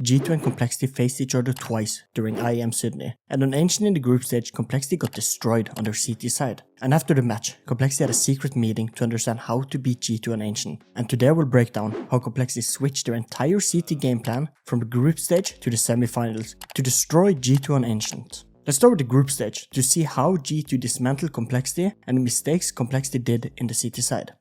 G2 and Complexity faced each other twice during IEM Sydney, and on Ancient in the group stage, Complexity got destroyed on their CT side. And after the match, Complexity had a secret meeting to understand how to beat G2 on Ancient, and today we'll break down how Complexity switched their entire CT game plan from the group stage to the semifinals to destroy G2 on Ancient. Let's start with the group stage to see how G2 dismantled Complexity and the mistakes Complexity did in the CT side.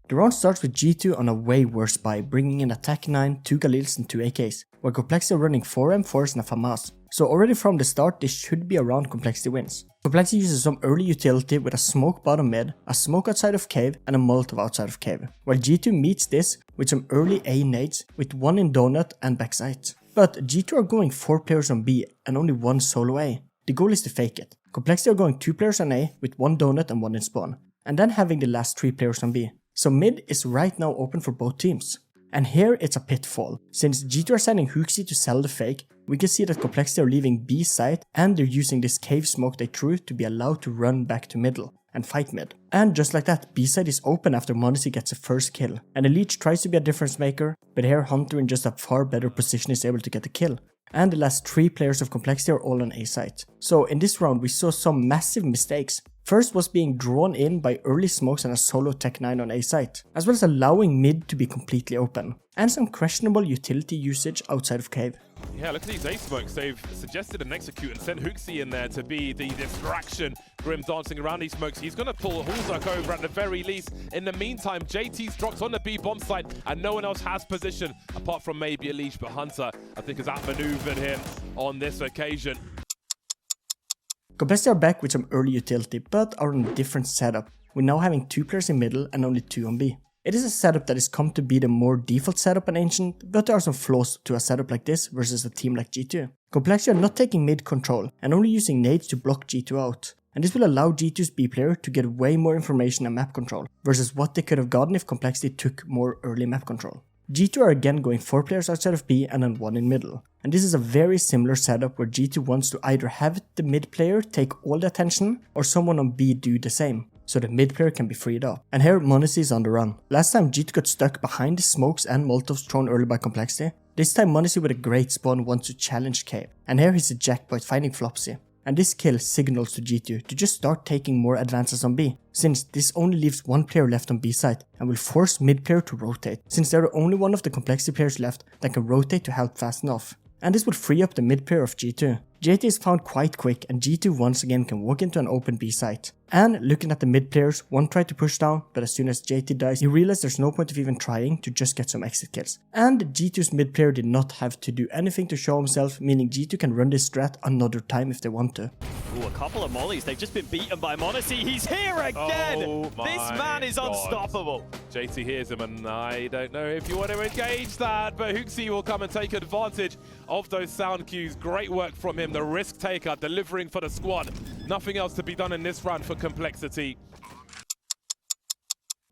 The round starts with G2 on a way worse buy, bringing in Attack 9, 2 Galils and 2 AKs, while Complexity are running 4 M4s and a FAMAS. So already from the start this should be a round Complexity wins. Complexity uses some early utility with a smoke bottom mid, a smoke outside of cave and a Molotov outside of cave, while G2 meets this with some early A nades with 1 in donut and backside. But G2 are going 4 players on B and only 1 solo A. The goal is to fake it. Complexity are going 2 players on A with 1 donut and 1 in spawn, and then having the last 3 players on B. So mid is right now open for both teams. And here it's a pitfall. Since G2 are sending Hooksy to sell the fake, we can see that Complexity are leaving B site and they're using this cave smoke they threw to be allowed to run back to middle and fight mid. And just like that, B side is open after Monacy gets a first kill. And the Leech tries to be a difference maker, but here Hunter in just a far better position is able to get the kill. And the last 3 players of Complexity are all on A site. So in this round we saw some massive mistakes. First was being drawn in by early smokes and a solo Tech 9 on A site, as well as allowing mid to be completely open, and some questionable utility usage outside of cave. Yeah, look at these A smokes. They've suggested an execute and sent Hooksy in there to be the distraction. Grim dancing around these smokes. He's going to pull Hulzak over at the very least. In the meantime, JT's dropped on the B bomb site and no one else has position apart from maybe a Leash, but Hunter, I think, has outmaneuvered him on this occasion. Complexity are back with some early utility, but are on a different setup, with now having 2 players in middle and only 2 on B. It is a setup that has come to be the more default setup in Ancient, but there are some flaws to a setup like this versus a team like G2. Complexity are not taking mid control and only using nades to block G2 out, and this will allow G2's B player to get way more information and map control, versus what they could have gotten if Complexity took more early map control. G2 are again going 4 players outside of B and then 1 in middle. And this is a very similar setup where G2 wants to either have the mid player take all the attention or someone on B do the same, so the mid player can be freed up. And here Monacy is on the run. Last time G2 got stuck behind the smokes and Molotovs thrown early by Complexity. This time Monacy with a great spawn wants to challenge cave. And here he's a jackpot finding Flopsy. And this kill signals to G2 to just start taking more advances on B, since this only leaves 1 player left on B side and will force mid player to rotate, since they're the only one of the Complexity players left that can rotate to help fast enough. And this would free up the mid player of G2. JT is found quite quick and G2 once again can walk into an open B site. And looking at the mid players, one tried to push down, but as soon as JT dies, he realized there's no point of even trying to just get some exit kills. And G2's mid player did not have to do anything to show himself, meaning G2 can run this strat another time if they want to. Ooh, a couple of mollies, they've just been beaten by Monacy. He's here again! Oh this man is God. unstoppable. JT hears him and I don't know if you want to engage that, but Hooksy will come and take advantage of those sound cues. Great work from him, the risk taker, delivering for the squad. Nothing else to be done in this round for Complexity.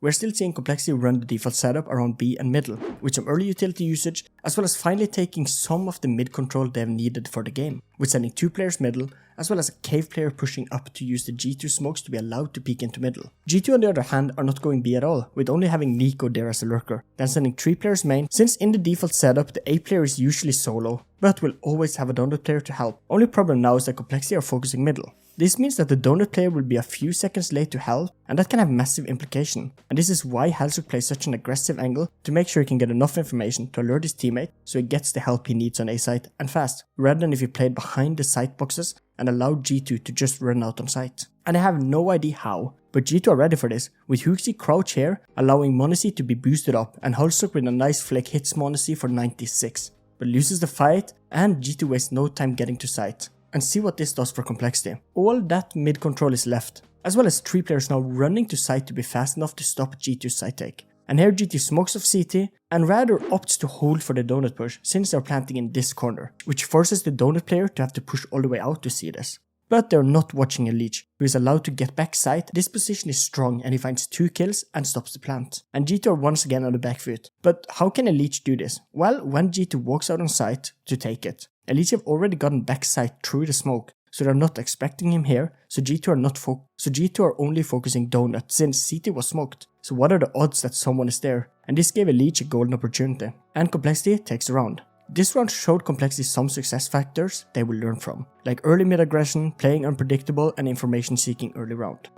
We're still seeing Complexity run the default setup around B and middle, with some early utility usage, as well as finally taking some of the mid control they've needed for the game, with sending 2 players middle, as well as a cave player pushing up to use the G2 smokes to be allowed to peek into middle. G2 on the other hand are not going B at all, with only having Nico there as a lurker, then sending 3 players main, since in the default setup the A player is usually solo, but will always have a donut player to help. Only problem now is that Complexity are focusing middle. This means that the donut player will be a few seconds late to help, and that can have massive implication. And this is why Halsuk plays such an aggressive angle to make sure he can get enough information to alert his teammate so he gets the help he needs on A site and fast, rather than if he played behind the site boxes and allowed G2 to just run out on site. And I have no idea how, but G2 are ready for this, with Hooksy crouch here, allowing Monacy to be boosted up, and Halsuk with a nice flick hits Monacy for 96, but loses the fight, and G2 wastes no time getting to site. And see what this does for Complexity. All that mid control is left, as well as 3 players now running to site to be fast enough to stop G2's site take. And here GT smokes off CT and rather opts to hold for the donut push since they're planting in this corner, which forces the donut player to have to push all the way out to see this. But they're not watching a Leech, who is allowed to get back site. This position is strong and he finds 2 kills and stops the plant. And G2 are once again on the back foot. But how can a Leech do this? Well, when G2 walks out on site to take it, a Leech have already gotten back site through the smoke, so they're not expecting him here, so G2 are only focusing Donut since CT was smoked. So what are the odds that someone is there? And this gave Leech a golden opportunity, and Complexity takes the round. This round showed Complexity some success factors they will learn from, like early mid aggression, playing unpredictable, and information seeking early round.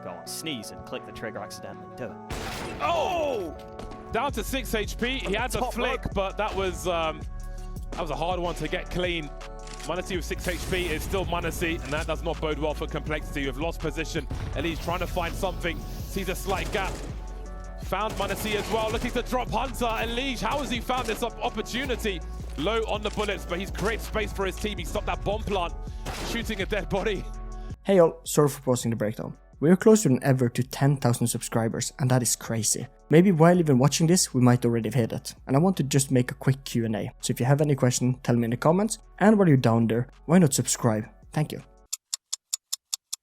Go on, sneeze and click the trigger accidentally. Do it. Oh! Down to 6 HP. He had the flick, but that was a hard one to get clean. m0NESY with 6 HP is still m0NESY, and that does not bode well for Complexity. We've lost position. Elise trying to find something, sees a slight gap. Found m0NESY as well, looking to drop Hunter. Elise, how has he found this opportunity? Low on the bullets, but he's created space for his team. He stopped that bomb plant, shooting a dead body. Hey y'all, sorry for pausing the breakdown. We are closer than ever to 10,000 subscribers, and that is crazy. Maybe while even watching this, we might already have hit it, and I want to just make a quick Q&A. So if you have any question, tell me in the comments, and while you're down there, why not subscribe? Thank you.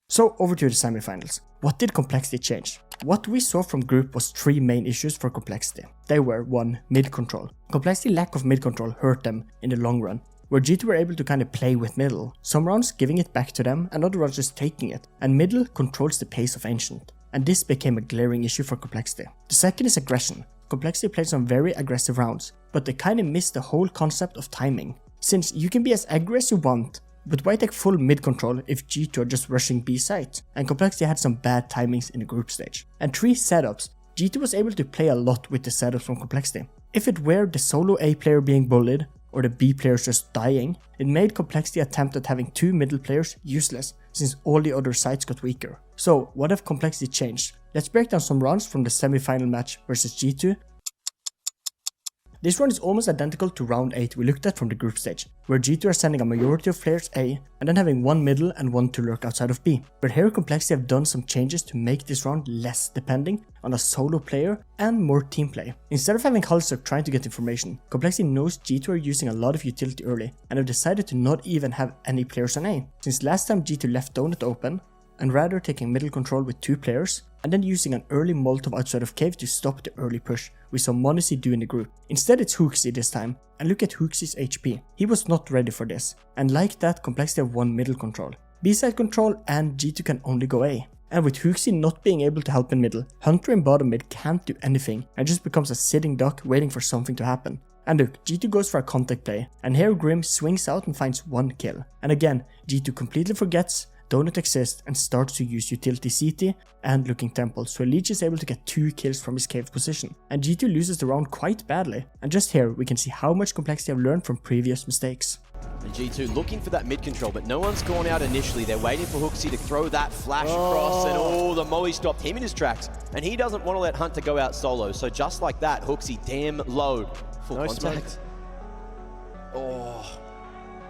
So over to the semifinals. What did Complexity change? What we saw from group was 3 main issues for Complexity. They were 1. Mid control. Complexity lack of mid control hurt them in the long run, where G2 were able to kind of play with middle, some rounds giving it back to them and other rounds just taking it, and middle controls the pace of Ancient, and this became a glaring issue for Complexity. The second is aggression. Complexity played some very aggressive rounds, but they kind of missed the whole concept of timing, since you can be as aggressive as you want, but why take full mid control if G2 are just rushing B site, and Complexity had some bad timings in the group stage. And 3 setups. G2 was able to play a lot with the setups from Complexity. If it were the solo A player being bullied, or the B players just dying, it made Complexity attempt at having 2 middle players useless, since all the other sides got weaker. So what if Complexity changed? Let's break down some rounds from the semi-final match versus G2. This round is almost identical to round 8 we looked at from the group stage, where G2 are sending a majority of players A, and then having 1 middle and 1 to lurk outside of B. But here Complexity have done some changes to make this round less depending on a solo player and more team play. Instead of having Halsuck trying to get information, Complexity knows G2 are using a lot of utility early, and have decided to not even have any players on A, since last time G2 left Donut open, and rather taking middle control with 2 players, and then using an early Molotov outside of cave to stop the early push we saw m0NESY do in the group. Instead it's HooXi this time, and look at HooXi's HP. He was not ready for this, and like that Complexity have 1 middle control, B-side control, and G2 can only go A. And with HooXi not being able to help in middle, Hunter in bottom mid can't do anything and just becomes a sitting duck waiting for something to happen. And look, G2 goes for a contact play, and here Grim swings out and finds 1 kill. And again, G2 completely forgets Donut exists and starts to use utility CT and looking temple, so Leech is able to get 2 kills from his cave position, and G2 loses the round quite badly. And just here we can see how much Complexity have learned from previous mistakes. And G2 looking for that mid control, but no one's gone out initially. They're waiting for HooXi to throw that flash across, and the molly stopped him in his tracks, and he doesn't want to let Hunter go out solo. So just like that, HooXi damn low. Full contact.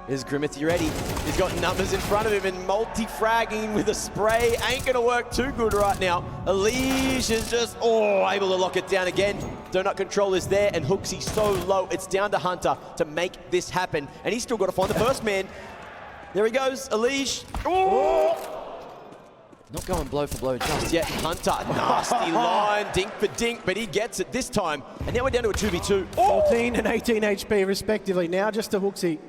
Is Grimmeth ready? He's got numbers in front of him and multi-fragging with a spray. Ain't gonna work too good right now. Elige is just, able to lock it down again. Donut control is there and HooXi so low. It's down to Hunter to make this happen. And he's still got to find the first man. There he goes, Elige. Not going blow for blow just yet. Hunter, nasty line, dink for dink, but he gets it this time. And now we're down to a 2v2. 14 and 18 HP respectively. Now just to HooXi.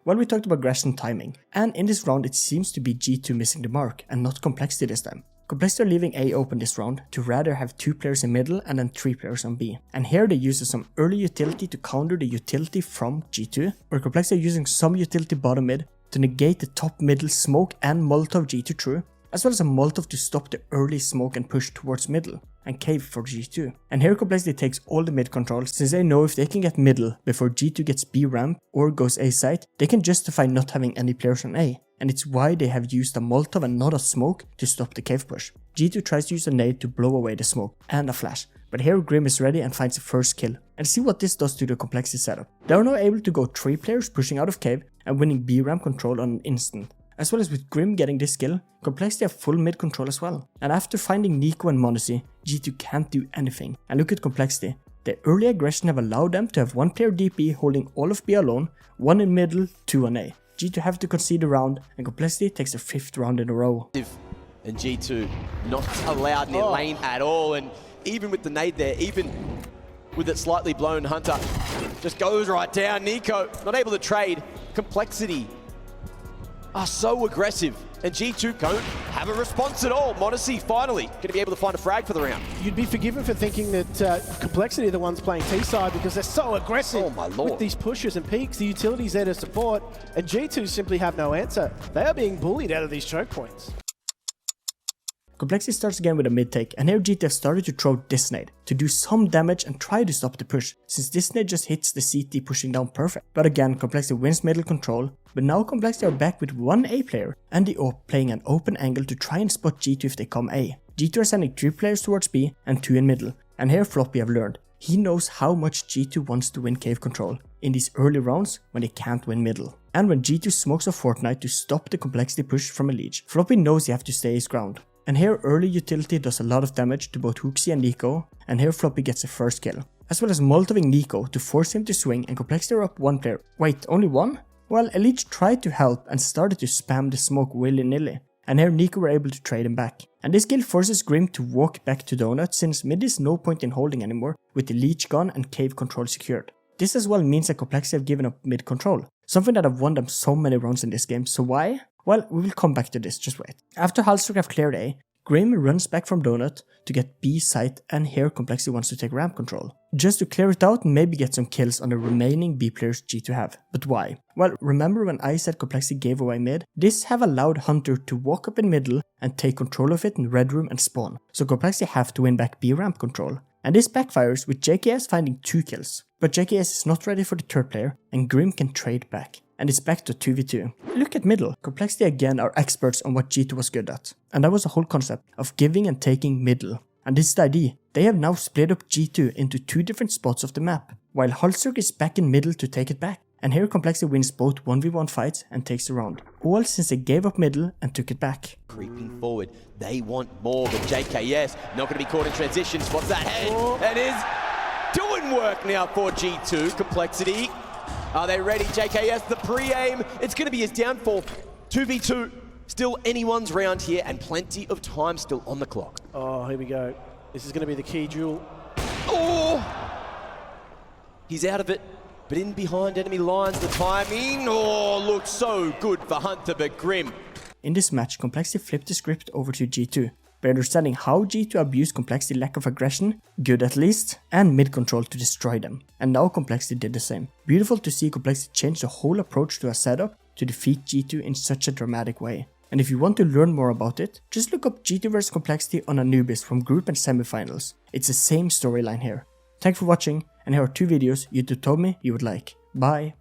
Well, we talked about aggression timing, and in this round it seems to be G2 missing the mark and not Complexity this time. Complexity are leaving A open this round to rather have 2 players in middle and then 3 players on B. And here they use some early utility to counter the utility from G2, where Complexity are using some utility bottom mid to negate the top middle smoke and Molotov G2 through, as well as a Molotov to stop the early smoke and push towards middle, and cave for G2. And here Complexity takes all the mid control, since they know if they can get middle before G2 gets B ramp or goes A site, they can justify not having any players on A, and it's why they have used a Molotov and not a smoke to stop the cave push. G2 tries to use a nade to blow away the smoke and a flash, but here Grim is ready and finds the first kill. And see what this does to the Complexity setup. They are now able to go 3 players pushing out of cave and winning B ramp control on an instant. As well as with Grim getting this kill, Complexity have full mid control as well. And after finding Nico and m0NESY, G2 can't do anything. And look at Complexity. Their early aggression have allowed them to have 1 player DP holding all of B alone, 1 in middle, 2 on A. G2 have to concede a round, and Complexity takes their 5th round in a row. And G2 not allowed in their lane at all, and even with the nade there, even with it slightly blown, Hunter just goes right down. Nico not able to trade. Complexity are so aggressive, and G2 don't have a response at all. Modesty finally going to be able to find a frag for the round. You'd be forgiven for thinking that Complexity are the ones playing T-side because they're so aggressive Oh my lord. with these pushes and peaks. The utility's there to support, and G2 simply have no answer. They are being bullied out of these choke points. Complexity starts again with a mid take, and here GT have started to throw Disnade to do some damage and try to stop the push, since Disnade just hits the CT pushing down perfect. But again, Complexity wins middle control, but now Complexity are back with one A player and the AWP playing an open angle to try and spot G2 if they come A. G2 are sending 3 players towards B and 2 in middle, and here Floppy have learned. He knows how much G2 wants to win cave control in these early rounds when they can't win middle. And when G2 smokes a Fortnite to stop the Complexity push from a leech, Floppy knows he has to stay his ground. And here early utility does a lot of damage to both Hooksy and Nico, and here Floppy gets the first kill. As well as molotoving Nico to force him to swing, and Complexity are up 1 player. Wait, only 1? Well, Elite tried to help and started to spam the smoke willy-nilly, and here Nico were able to trade him back. And this kill forces Grim to walk back to Donut, since mid is no point in holding anymore with the leech gone and cave control secured. This as well means that Complexity have given up mid control, something that have won them so many rounds in this game. So why? Well, we will come back to this, just wait. After Halstork have cleared A, Grim runs back from Donut to get B site, and here Complexity wants to take ramp control, just to clear it out and maybe get some kills on the remaining B players G2 have. But why? Well, remember when I said Complexity gave away mid? This have allowed Hunter to walk up in middle and take control of it in red room and spawn, so Complexity have to win back B ramp control. And this backfires with JKS finding 2 kills, but JKS is not ready for the 3rd player and Grim can trade back. And it's back to 2v2. Look at middle. Complexity again are experts on what G2 was good at. And that was the whole concept of giving and taking middle. And this is the idea. They have now split up G2 into 2 different spots of the map, while Halstork is back in middle to take it back. And here Complexity wins both 1v1 fights and takes the round. All since they gave up middle and took it back. Creeping forward, they want more, but JKS not going to be caught in transition. Spots that head and is doing work now for G2. Complexity. Are they ready? JKS, the pre-aim. It's going to be his downfall. 2v2. Still anyone's round here and plenty of time still on the clock. Oh, here we go. This is going to be the key duel. Oh! He's out of it, but in behind enemy lines, the timing. Oh, looks so good for Hunter, but Grim. In this match, Complexity flipped the script over to G2. By understanding how G2 abused Complexity lack of aggression, good at least, and mid control to destroy them. And now Complexity did the same. Beautiful to see Complexity change the whole approach to a setup to defeat G2 in such a dramatic way. And if you want to learn more about it, just look up G2 vs Complexity on Anubis from group and semifinals. It's the same storyline here. Thanks for watching, and here are 2 videos YouTube told me you would like. Bye!